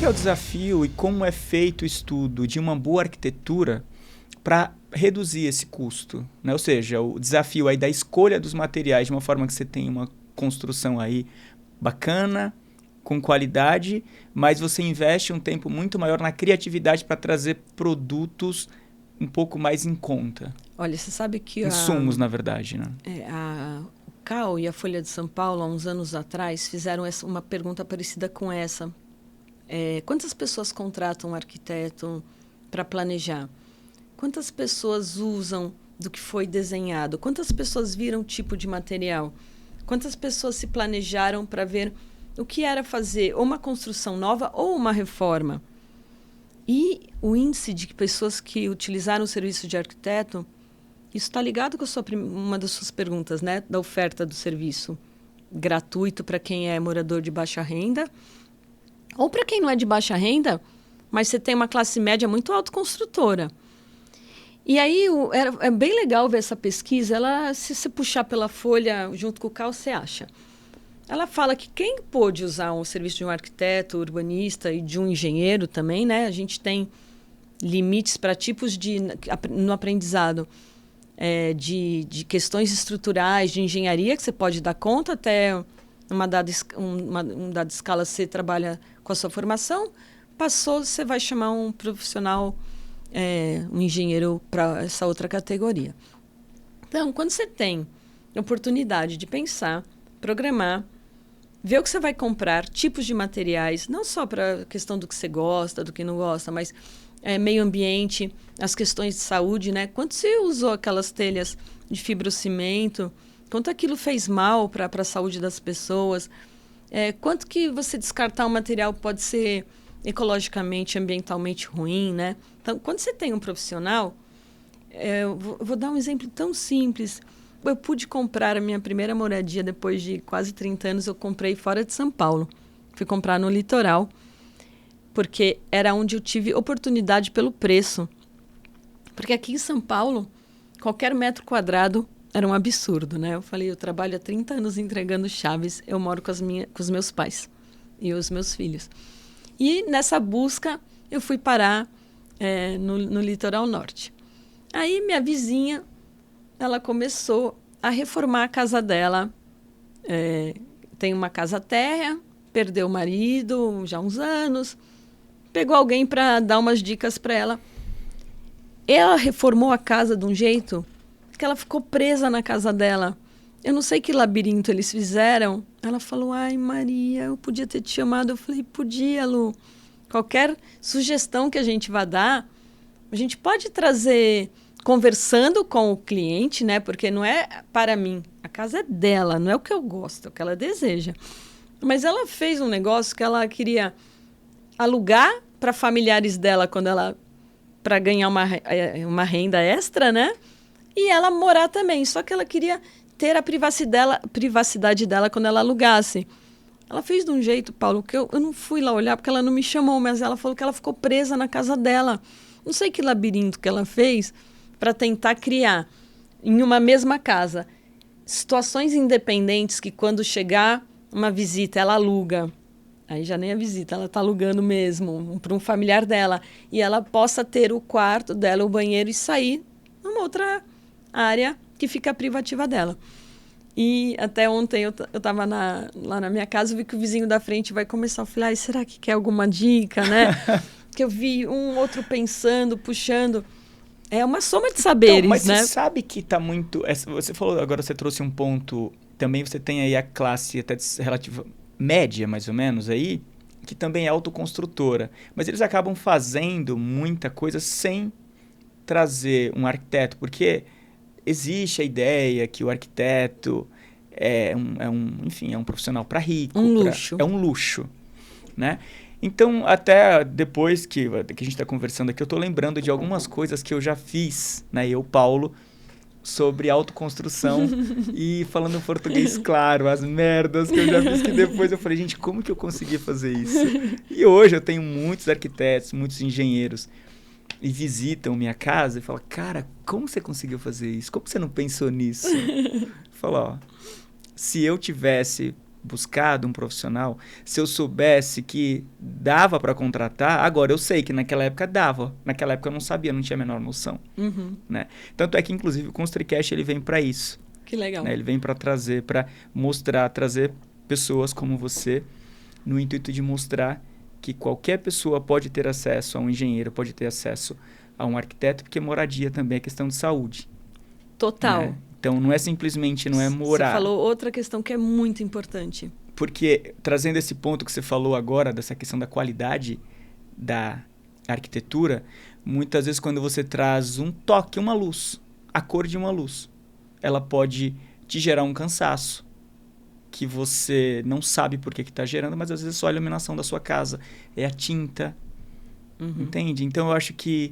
que é o desafio e como é feito o estudo de uma boa arquitetura para reduzir esse custo, né? Ou seja, o desafio aí da escolha dos materiais de uma forma que você tenha uma construção aí bacana, com qualidade, mas você investe um tempo muito maior na criatividade para trazer produtos um pouco mais em conta. Olha, você sabe que insumos, na verdade, né? O CAL e a Folha de São Paulo, há uns anos atrás, fizeram uma pergunta parecida com essa. Quantas pessoas contratam um arquiteto para planejar? Quantas pessoas usam do que foi desenhado? Quantas pessoas viram o tipo de material? Quantas pessoas se planejaram para ver o que era fazer ou uma construção nova ou uma reforma? E o índice de pessoas que utilizaram o serviço de arquiteto, isso está ligado com uma das suas perguntas, né? Da oferta do serviço gratuito para quem é morador de baixa renda, ou para quem não é de baixa renda, mas você tem uma classe média muito autoconstrutora. E aí é bem legal ver essa pesquisa. Se você puxar pela folha junto com o CAL, você acha. Ela fala que quem pôde usar o serviço de um arquiteto, urbanista e de um engenheiro também, né? A gente tem limites para tipos no aprendizado de questões estruturais, de engenharia, que você pode dar conta até uma dada escala, você trabalha com a sua formação. Passou, você vai chamar um profissional, um engenheiro para essa outra categoria. Então, quando você tem a oportunidade de pensar, programar, ver o que você vai comprar, tipos de materiais, não só para a questão do que você gosta, do que não gosta, mas meio ambiente, as questões de saúde, né? Quanto você usou aquelas telhas de fibrocimento, quanto aquilo fez mal para a saúde das pessoas, quanto que você descartar um material pode ser ecologicamente, ambientalmente ruim, né? Então, quando você tem um profissional, eu vou dar um exemplo tão simples. Eu pude comprar a minha primeira moradia depois de quase 30 anos, eu comprei fora de São Paulo. Fui comprar no litoral, porque era onde eu tive oportunidade pelo preço. Porque aqui em São Paulo, qualquer metro quadrado era um absurdo, né? Eu falei, eu trabalho há 30 anos entregando chaves, eu moro com os meus pais e os meus filhos. E nessa busca, eu fui parar no litoral norte. Aí minha vizinha, ela começou a reformar a casa dela. Tem uma casa térrea, perdeu o marido já há uns anos, pegou alguém para dar umas dicas para ela. Ela reformou a casa de um jeito que ela ficou presa na casa dela. Eu não sei que labirinto eles fizeram. Ela falou, ai, Maria, eu podia ter te chamado. Eu falei, podia, Lu. Qualquer sugestão que a gente vá dar, a gente pode trazer conversando com o cliente, né? Porque não é para mim. A casa é dela, não é o que eu gosto, é o que ela deseja. Mas ela fez um negócio que ela queria alugar para familiares dela para ganhar uma renda extra, né? E ela morar também. Só que ela queria ter a privacidade dela quando ela alugasse. Ela fez de um jeito, Paulo, que eu não fui lá olhar porque ela não me chamou, mas ela falou que ela ficou presa na casa dela. Não sei que labirinto que ela fez para tentar criar em uma mesma casa situações independentes que quando chegar uma visita, ela aluga. Aí já nem a visita, ela está alugando mesmo para um familiar dela. E ela possa ter o quarto dela, o banheiro e sair numa outra área que fica privativa dela. E até ontem eu estava lá na minha casa, eu vi que o vizinho da frente vai começar a falar, será que quer alguma dica, né? Que eu vi um outro pensando, puxando. É uma soma de saberes, então, mas né? Você sabe que está muito... Você falou, agora você trouxe um ponto... Também você tem aí a classe até relativa média, mais ou menos, aí, que também é autoconstrutora. Mas eles acabam fazendo muita coisa sem trazer um arquiteto, porque existe a ideia que o arquiteto enfim, é um profissional para rico. Um luxo. É um luxo, né? Então, até depois que a gente está conversando aqui, eu estou lembrando de algumas coisas que eu já fiz, né? Eu, Paulo, sobre autoconstrução e falando em português claro, as merdas que eu já fiz, que depois eu falei, gente, como que eu consegui fazer isso? E hoje eu tenho muitos arquitetos, muitos engenheiros e visitam minha casa e falam, cara, como você conseguiu fazer isso? Como você não pensou nisso? Fala, ó, se eu tivesse buscado um profissional, se eu soubesse que dava para contratar, agora eu sei que naquela época dava. Naquela época eu não sabia, não tinha a menor noção. Né? Tanto é que, inclusive, o ConstruiCast ele vem para isso. Que legal. Né? Ele vem para trazer, para mostrar, trazer pessoas como você, no intuito de mostrar que qualquer pessoa pode ter acesso a um engenheiro, pode ter acesso a um arquiteto, porque moradia também é questão de saúde. Total. Né? Então, não é simplesmente, não é morar. Você falou outra questão que é muito importante. Porque, trazendo esse ponto que você falou agora, dessa questão da qualidade da arquitetura, muitas vezes quando você traz um toque, uma luz, a cor de uma luz, ela pode te gerar um cansaço, que você não sabe por que está gerando, mas às vezes é só a iluminação da sua casa, é a tinta, entende? Então, eu acho que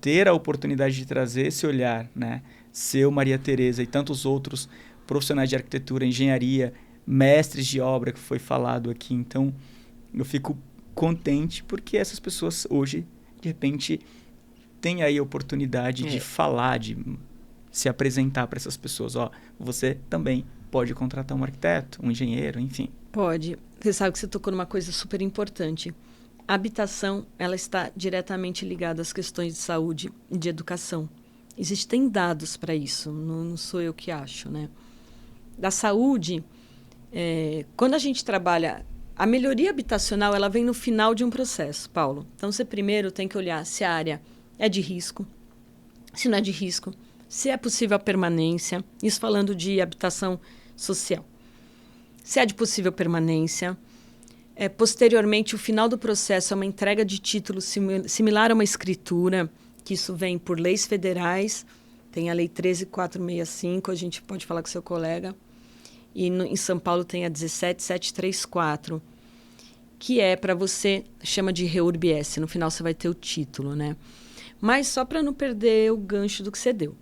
ter a oportunidade de trazer esse olhar, né? Seu, Maria Tereza e tantos outros profissionais de arquitetura, engenharia, mestres de obra que foi falado aqui. Então, eu fico contente porque essas pessoas hoje, de repente, têm aí a oportunidade de falar, de se apresentar para essas pessoas. Ó, você também pode contratar um arquiteto, um engenheiro, enfim. Pode. Você sabe que você tocou numa coisa super importante. A habitação, ela está diretamente ligada às questões de saúde e de educação. Existem dados para isso, não sou eu que acho, né? Da saúde, quando a gente trabalha... A melhoria habitacional, ela vem no final de um processo, Paulo. Então, você primeiro tem que olhar se a área é de risco, se não é de risco, se é possível a permanência, isso falando de habitação social. Se é de possível permanência... posteriormente, o final do processo é uma entrega de título similar a uma escritura, que isso vem por leis federais, tem a Lei 13.465, a gente pode falar com seu colega, e em São Paulo tem a 17.734, que é para você, chama de REURB-S, no final você vai ter o título, né? Mas só para não perder o gancho do que você deu.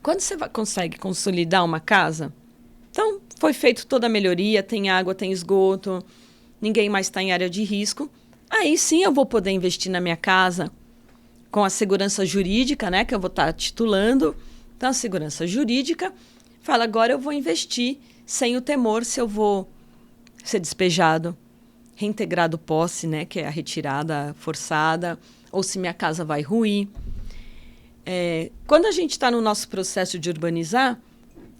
Quando você consegue consolidar uma casa, então foi feito toda a melhoria, tem água, tem esgoto, ninguém mais está em área de risco, aí sim eu vou poder investir na minha casa com a segurança jurídica, né, que eu vou estar titulando. Então, a segurança jurídica fala, agora eu vou investir sem o temor se eu vou ser despejado, reintegrado posse, né, que é a retirada forçada, ou se minha casa vai ruir. Quando a gente está no nosso processo de urbanizar,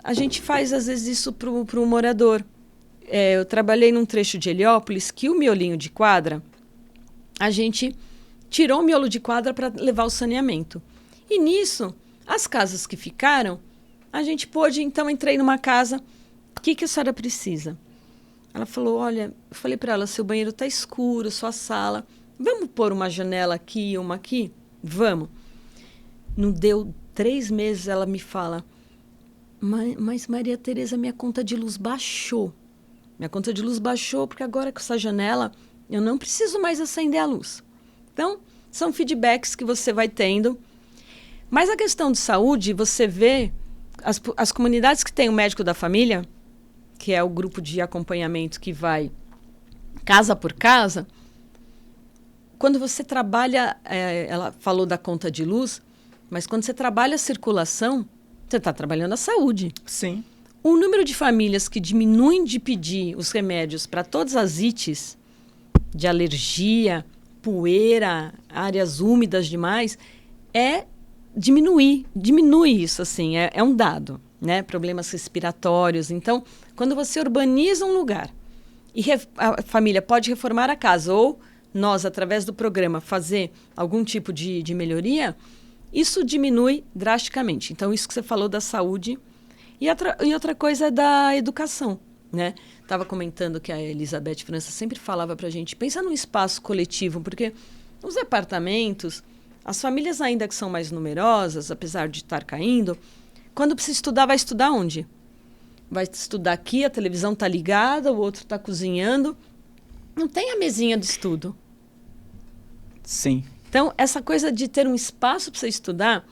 a gente faz, às vezes, isso para o morador. Eu trabalhei num trecho de Heliópolis que o miolinho de quadra, a gente tirou o miolo de quadra para levar o saneamento. E nisso, as casas que ficaram, a gente pôde, então, entrei numa casa, o que a senhora precisa? Ela falou, olha, eu falei para ela, seu banheiro está escuro, sua sala, vamos pôr uma janela aqui e uma aqui? Vamos. Não deu 3 meses, ela me fala, mas Maria Tereza, minha conta de luz baixou. Minha conta de luz baixou porque agora com essa janela eu não preciso mais acender a luz. Então, são feedbacks que você vai tendo. Mas a questão de saúde, você vê as comunidades que têm o médico da família, que é o grupo de acompanhamento que vai casa por casa, quando você trabalha, ela falou da conta de luz, mas quando você trabalha a circulação, você está trabalhando a saúde. Sim. O número de famílias que diminuem de pedir os remédios para todas as ites, de alergia, poeira, áreas úmidas demais, diminui isso, assim, é um dado, né? Problemas respiratórios. Então, quando você urbaniza um lugar e a família pode reformar a casa, ou nós, através do programa, fazer algum tipo de melhoria, isso diminui drasticamente. Então, isso que você falou da saúde. E outra coisa é da educação, né? Estava comentando que a Elizabeth França sempre falava para a gente, pensa num espaço coletivo, porque os apartamentos, as famílias ainda que são mais numerosas, apesar de estar caindo, quando precisa estudar, vai estudar onde? Vai estudar aqui, a televisão está ligada, o outro está cozinhando. Não tem a mesinha de estudo. Sim. Então, essa coisa de ter um espaço para você estudar,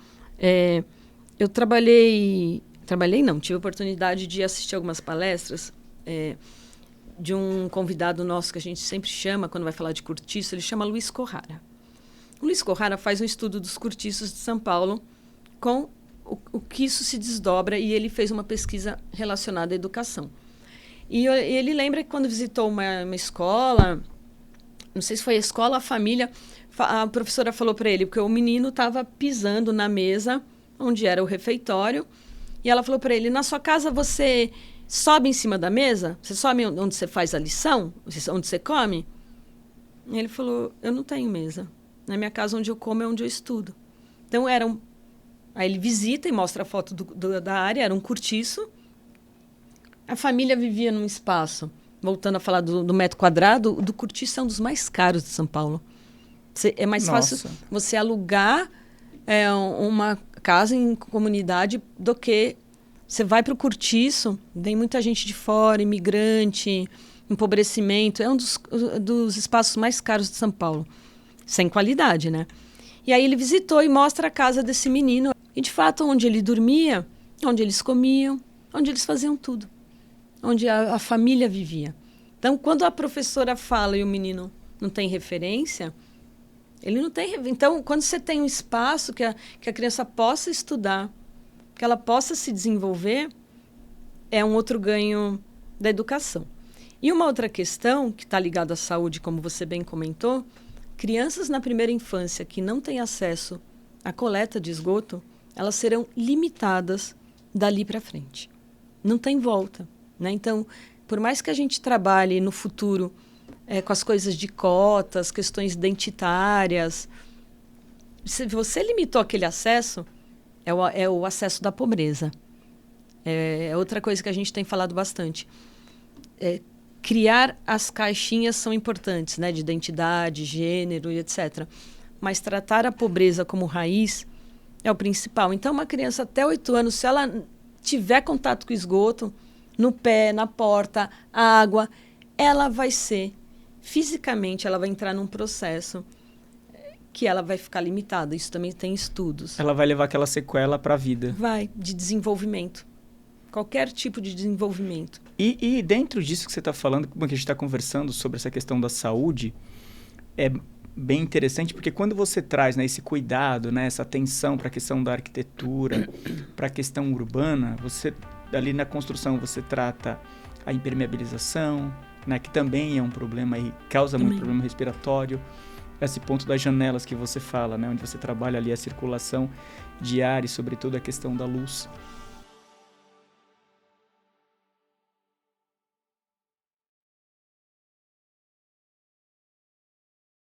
eu tive a oportunidade de assistir algumas palestras de um convidado nosso que a gente sempre chama, quando vai falar de cortiço, ele chama Luiz Corrara. O Luiz Corrara faz um estudo dos cortiços de São Paulo com o que isso se desdobra, e ele fez uma pesquisa relacionada à educação. E ele lembra que quando visitou uma escola, não sei se foi a escola ou a família, a professora falou para ele, porque o menino estava pisando na mesa, onde era o refeitório, e ela falou para ele, na sua casa você sobe em cima da mesa? Você sobe onde você faz a lição? Onde você come? E ele falou, eu não tenho mesa. Na minha casa, onde eu como, é onde eu estudo. Então, aí ele visita e mostra a foto da área, era um cortiço. A família vivia num espaço, voltando a falar do metro quadrado, do cortiço é um dos mais caros de São Paulo. É mais fácil você alugar uma casa em comunidade do que você vai para o cortiço, vem muita gente de fora, imigrante, empobrecimento. É um dos espaços mais caros de São Paulo. Sem qualidade, né? E aí ele visitou e mostra a casa desse menino. E, de fato, onde ele dormia, onde eles comiam, onde eles faziam tudo. Onde a família vivia. Então, quando a professora fala e o menino não tem referência, ele não tem... Então, quando você tem um espaço que a criança possa estudar, que ela possa se desenvolver, é um outro ganho da educação. E uma outra questão, que está ligada à saúde, como você bem comentou, crianças na primeira infância que não têm acesso à coleta de esgoto, elas serão limitadas dali para frente. Não tem volta, né? Então, por mais que a gente trabalhe no futuro com as coisas de cotas, questões identitárias, se você limitou aquele acesso, é o acesso da pobreza. É outra coisa que a gente tem falado bastante. Criar as caixinhas são importantes, né, de identidade, gênero e etc. Mas tratar a pobreza como raiz é o principal. Então, uma criança até 8 anos, se ela tiver contato com esgoto, no pé, na porta, água, ela vai ser, fisicamente, ela vai entrar num processo que ela vai ficar limitada. Isso também tem estudos. Ela vai levar aquela sequela para a vida. Vai, de desenvolvimento. Qualquer tipo de desenvolvimento. E dentro disso que você está falando, como que a gente está conversando sobre essa questão da saúde, é bem interessante, porque quando você traz, né, esse cuidado, né, essa atenção para a questão da arquitetura, para a questão urbana, você ali na construção você trata a impermeabilização, né, que também é um problema e causa muito problema respiratório. Esse ponto das janelas que você fala, né, onde você trabalha ali a circulação de ar e sobretudo a questão da luz.